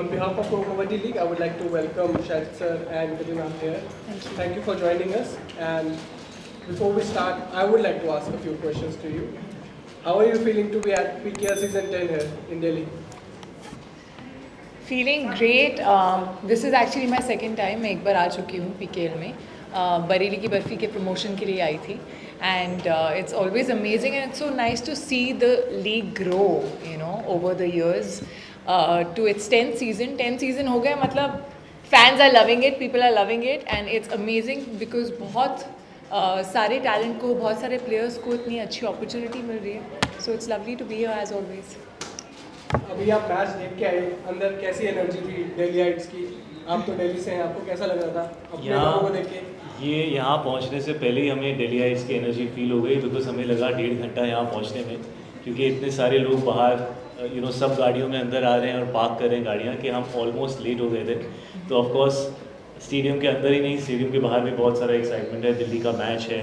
On behalf of Pro Kabaddi League, I would like to welcome Shahid sir and Kaduna here. Thank you. Thank you for joining us. And before we start, I would like to ask a few questions to you. How are you feeling to be at PKR Season 10 here in Delhi? Feeling great. This is actually my second time. मैं एक बार आ चुकी हूँ PKL में. बरेली की बर्फ़ी के promotion के लिए आई थी. And it's always amazing and it's so nice to see the league grow, you know, over the years. To its 10th season. 10th season हो गया मतलब fans are loving it, people are loving it and it's amazing because बहुत सारे talent को, बहुत सारे players को इतनी अच्छी अपॉर्चुनिटी मिल रही है. So it's lovely to be here as always. अभी आप मैच देख के आए, अंदर कैसी एनर्जी थी दिल्ली हाइट्स की? आप तो दिल्ली से हैं, आपको कैसा लग रहा था अपने लोगों को देख के? ये यहाँ पहुँचने से पहले ही हमें दिल्ली हाइट्स की एनर्जी फील हो गई बिकॉज हमें लगा 1.5 घंटा यहाँ पहुँचने में, क्योंकि इतने सारे लोग बाहर सब गाड़ियों में अंदर आ रहे हैं और पार्क कर रहे हैं गाड़ियाँ कि हम ऑलमोस्ट लेट हो गए थे. तो ऑफकोर्स स्टेडियम के अंदर ही नहीं, स्टेडियम के बाहर भी बहुत सारा एक्साइटमेंट है. दिल्ली का मैच है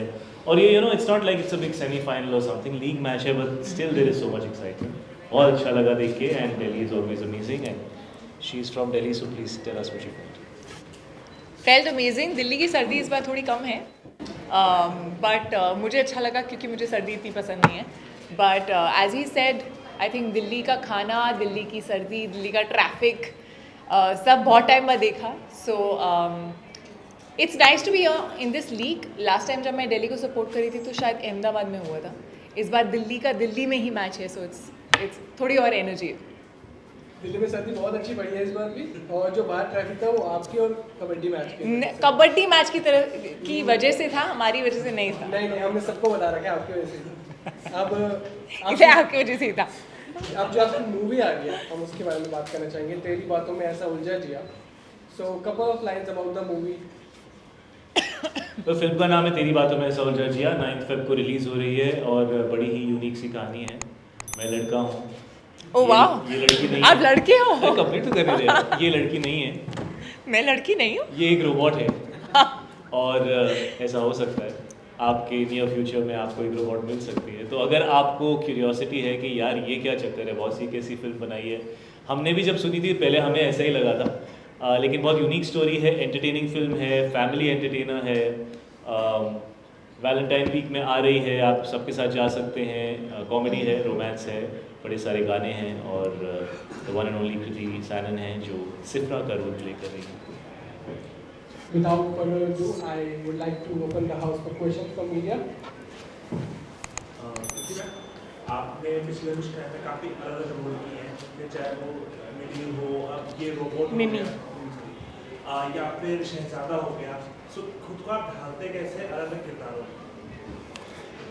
और ये it's not like it's a big semifinal और समथिंग, लीग मैच है, but still there is so much excitement. बहुत अच्छा लगा देख के and Delhi is always amazing and she is from Delhi, so please tell us what you felt. Felt amazing. Delhi की सर्दी इस बार थोड़ी कम है बट मुझे अच्छा लगा क्योंकि मुझे सर्दी इतनी पसंद नहीं है. But as he said, I think Delhi का खाना, दिल्ली की सर्दी, दिल्ली का ट्रैफिक सब बहुत टाइम बाद देखा. So it's nice to be in this league. Last time जब मैं दिल्ली को सपोर्ट करी थी तो शायद अहमदाबाद में हुआ था. इस बार दिल्ली का दिल्ली में ही मैच है, सो इट्स थोड़ी और एनर्जी है. दिल्ली में सर्दी बहुत अच्छी पड़ी है इस बार भी, और जो बाहर ट्रैफिक था वो आपकी और कबड्डी मैच की कबड्डी मैच की तरह की वजह से था, हमारी वजह से नहीं था. नहीं, हमने सबको बता रखा है आपकी वजह से. अब इसे आपकी वजह से ही था. अब जो आपकी मूवी आ गया हम उसके बारे में बात करना चाहेंगे. तेरी बातों में ऐसा उलझा जिया. So couple of lines about the movie. तो फिल्म का नाम है तेरी बातों में ऐसा उलझा जिया. 9 फ़रवरी को रिलीज़ हो रही है और बड़ी ही यूनिक सी कहानी है. मैं लड़का हूँ. ओह वाह, ये लड़की नहीं आप है. लड़के हो? कंप्लीट तो करने दे. ये लड़की नहीं है, मैं लड़की नहीं हूँ. ये एक रोबोट है. और ऐसा हो सकता है आपके नियर फ्यूचर में आपको एक रोबोट मिल सकती है. तो अगर आपको क्यूरियोसिटी है कि यार ये क्या चक्कर है, बहुत सी कैसी फिल्म बनाई है, हमने भी जब सुनी थी पहले हमें ऐसा ही लगा था. लेकिन बहुत यूनिक स्टोरी है, एंटरटेनिंग फिल्म है, फैमिली एंटरटेनर है. वैलेंटाइन वीक में आ रही है, आप सबके साथ जा सकते हैं. कॉमेडी है, रोमांस है, बड़े सारे गाने हैं और the one and only Kriti Sanon है जो सिफ्रा का रोल प्ले कर रही है. Without further ado, I would like to open the house for questions from media. आपने पिछले कुछ टाइम में काफ़ी अलग अलग रोल किए हैं, फिर चाहे वो मिमी हो, अब ये रोबोट हो मिमी. गया, या फिर शहजादा हो गया. सो खुद को आप ढालते कैसे अलग अलग किरदारों में?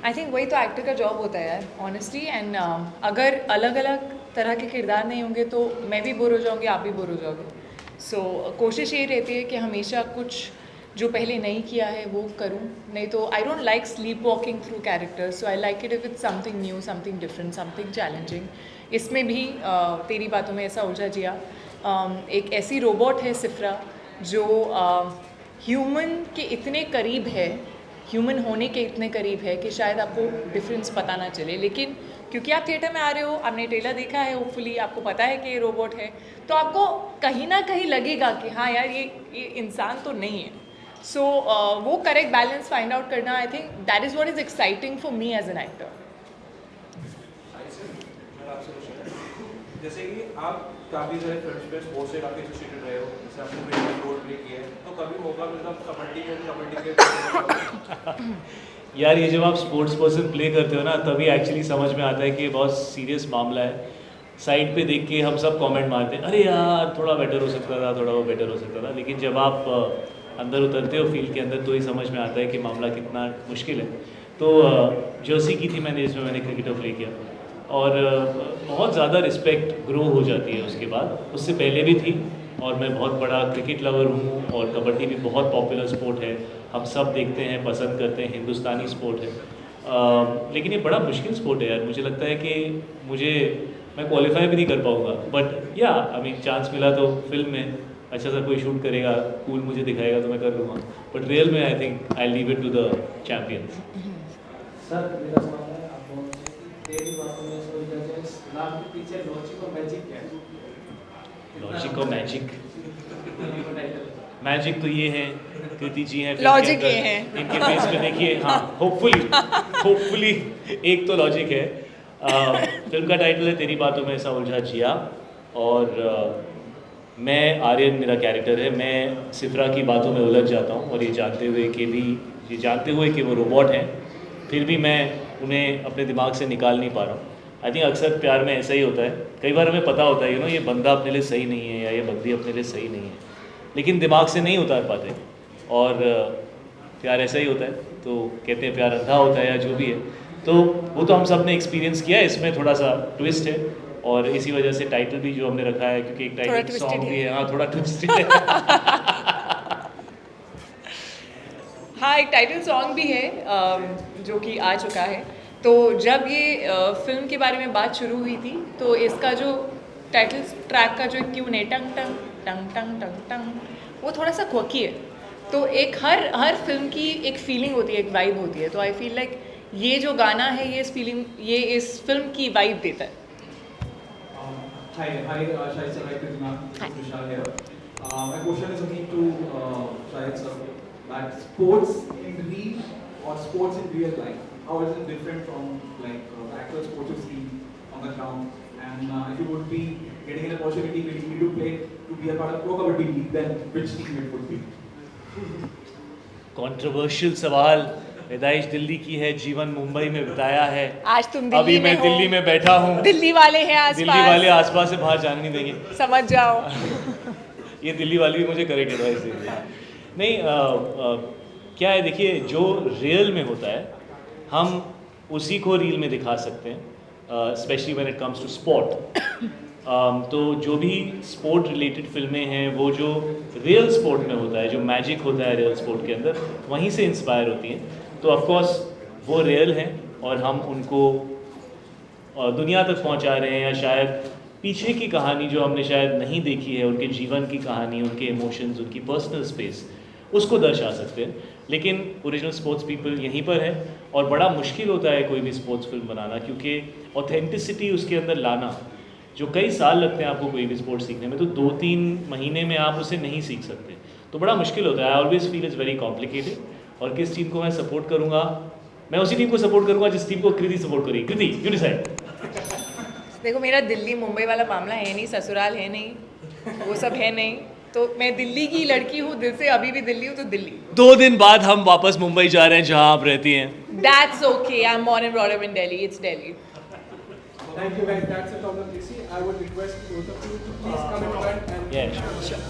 आई थिंक वही तो एक्टर का जॉब होता है यार, ऑनेस्टली. एंड अगर अलग अलग तरह के किरदार नहीं होंगे तो मैं भी बोर हो जाऊँगी, आप भी बोर हो जाओगे. सो कोशिश यही रहती है कि हमेशा कुछ जो पहले नहीं किया है वो करूँ. नहीं तो I don't like sleep walking through characters, so I like it if it's something new, something different, something challenging. इसमें भी तेरी बातों में ऐसा उलझा जिया एक ऐसी रोबोट है सिफ्रा जो ह्यूमन के इतने करीब है, ह्यूमन होने के इतने करीब है कि शायद आपको डिफरेंस पता ना चले. लेकिन क्योंकि आप थिएटर में आ रहे हो, आपने ट्रेलर देखा है, होपफुली आपको पता है कि ये रोबोट है, तो आपको कहीं ना कहीं लगेगा कि हाँ यार ये इंसान तो नहीं है. सो वो करेक्ट बैलेंस फाइंड आउट करना, I think that is what is exciting for me as an actor. जैसे कि आप काफ़ी सारे फिल्म्स में स्पोर्ट्स से काफ़ी एसोसिएटेड रहे हो, जैसे आपने मेजर रोल प्ले किया है, तो कभी मौका मिलता कबड्डी के यार ये जब आप स्पोर्ट्स पर्सन प्ले करते हो ना तभी एक्चुअली समझ में आता है कि ये बहुत सीरियस मामला है. साइड पे देख के हम सब कमेंट मारते हैं, अरे यार थोड़ा बेटर हो सकता था, थोड़ा वो बेटर हो सकता था. लेकिन जब आप अंदर उतरते हो फील्ड के अंदर तो ही समझ में आता है कि मामला कितना मुश्किल है. तो जर्सी की थी मैंने, जिसमें मैंने क्रिकेटर प्ले किया और बहुत ज़्यादा रिस्पेक्ट ग्रो हो जाती है उसके बाद. उससे पहले भी थी और मैं बहुत बड़ा क्रिकेट लवर हूँ और कबड्डी भी बहुत पॉपुलर स्पोर्ट है, हम सब देखते हैं, पसंद करते हैं, हिंदुस्तानी स्पोर्ट है. लेकिन ये बड़ा मुश्किल स्पोर्ट है यार. मुझे लगता है कि मैं क्वालिफाई भी नहीं कर पाऊँगा. बट या आई मीन चांस मिला तो फिल्म में अच्छा सा कोई शूट करेगा, कूल मुझे दिखाएगा तो मैं कर लूँगा. बट रियल में I think I leave it to the champions. Sir मेरा सवाल है, आप बोल रहे हैं कि तेरी बातों में इसको जजेस नाम के पीछे लॉजिक और मैजिक क्या है? लॉजिक और मैजिक, मैजिक तो ये है कृति जी हैं, Logic ये है। इनके फेस पे देखिए, हाँ होपफुली एक तो लॉजिक है। फिल्म का टाइटल है तेरी बातों में ऐसा उलझा जिया, और मैं आर्यन मेरा कैरेक्टर है, मैं सिफरा की बातों में उलझ जाता हूँ, और ये जानते हुए कि वो रोबोट हैं, फिर भी मैं उन्हें अपने दिमाग से निकाल नहीं पा रहा हूँ। आई थिंक अक्सर प्यार में ऐसा ही होता है, कई बार हमें पता होता है ये बंदा अपने लिए सही नहीं है या ये बंदी अपने लिए सही नहीं है, लेकिन दिमाग से नहीं उतार पाते, और प्यार ऐसा ही होता है। तो कहते हैं प्यार अंधा होता है या जो भी है, तो वो तो हम सब ने एक्सपीरियंस किया है। इसमें थोड़ा सा ट्विस्ट है, और इसी वजह से टाइटल भी जो हमने रखा है, क्योंकि एक टाइटल twisted सॉन्ग भी है। है, हाँ थोड़ा ट्विस्टेड है। हाँ, एक टाइटल सॉन्ग भी है जो कि आ चुका है। तो जब ये फिल्म के बारे में बात शुरू हुई थी, तो इसका जो टाइटल ट्रैक का जो ट्यून है, टंग टंग टंग टंग टंग टंग, वो थोड़ा सा क्वकी है। तो एक हर फिल्म की एक फीलिंग होती है, एक वाइब होती है। तो आई फील लाइक ये जो गाना है, ये इस फिल्म की वाइब देता है। Hi, Shahid sir, hi Kritina. Hi. Vishal here. My question is again to Shahid sir. That sports in real or sports in real life, how is it different from like the actual sports you see on the ground? And if you would be getting an opportunity maybe to play to be a part of Pro Kabaddi League, then which team it would be? Controversial सवाल। पैदाइश दिल्ली की है, जीवन मुंबई में बिताया है, आज तुम अभी दिल्ली मैं में दिल्ली हो, में बैठा हूँ, दिल्ली वाले हैं दिल्ली वाले आसपास, आसपास से बाहर जाने नहीं देंगे। समझ जाओ। ये दिल्ली वाले भी मुझे करेक्ट एडवाइस देंगे। नहीं, क्या है देखिए, जो रियल में होता है हम उसी को रील में दिखा सकते हैं, specially when it comes to sport. तो जो भी स्पोर्ट रिलेटेड फिल्में हैं, वो जो रियल स्पोर्ट में होता है, जो मैजिक होता है रियल स्पोर्ट के अंदर, वहीं से इंस्पायर होती हैं। तो ऑफ कोर्स वो रियल हैं, और हम उनको दुनिया तक पहुंचा रहे हैं, या शायद पीछे की कहानी जो हमने शायद नहीं देखी है, उनके जीवन की कहानी, उनके इमोशंस, उनकी पर्सनल स्पेस, उसको दर्शा सकते हैं। लेकिन ओरिजिनल स्पोर्ट्स पीपल यहीं पर है, और बड़ा मुश्किल होता है कोई भी स्पोर्ट्स फिल्म बनाना, क्योंकि ऑथेंटिसिटी उसके अंदर लाना, जो कई साल लगते हैं आपको कोई भी स्पोर्ट सीखने में, तो 2-3 महीने में आप उसे नहीं सीख सकते, तो बड़ा मुश्किल होता है। I always feel is very complicated. और किस टीम को मैं सपोर्ट करूँगा, मैं उसी टीम को सपोर्ट करूँगा जिस टीम को कृति सपोर्ट करेगी। कृति, यू डिसाइड। देखो, मेरा दिल्ली मुंबई वाला मामला है नहीं, ससुराल है नहीं, वो सब है नहीं। तो मैं दिल्ली की लड़की हूँ, दिल से अभी भी दिल्ली हूँ, तो दिल्ली। 2 दिन बाद हम वापस मुंबई जा रहे हैं, जहाँ आप रहती हैं। That's okay. I'm born and brought up in Delhi. It's Delhi. Thank you guys. That's it from the DC. I would request both of you to please come in front and Yeah, sure.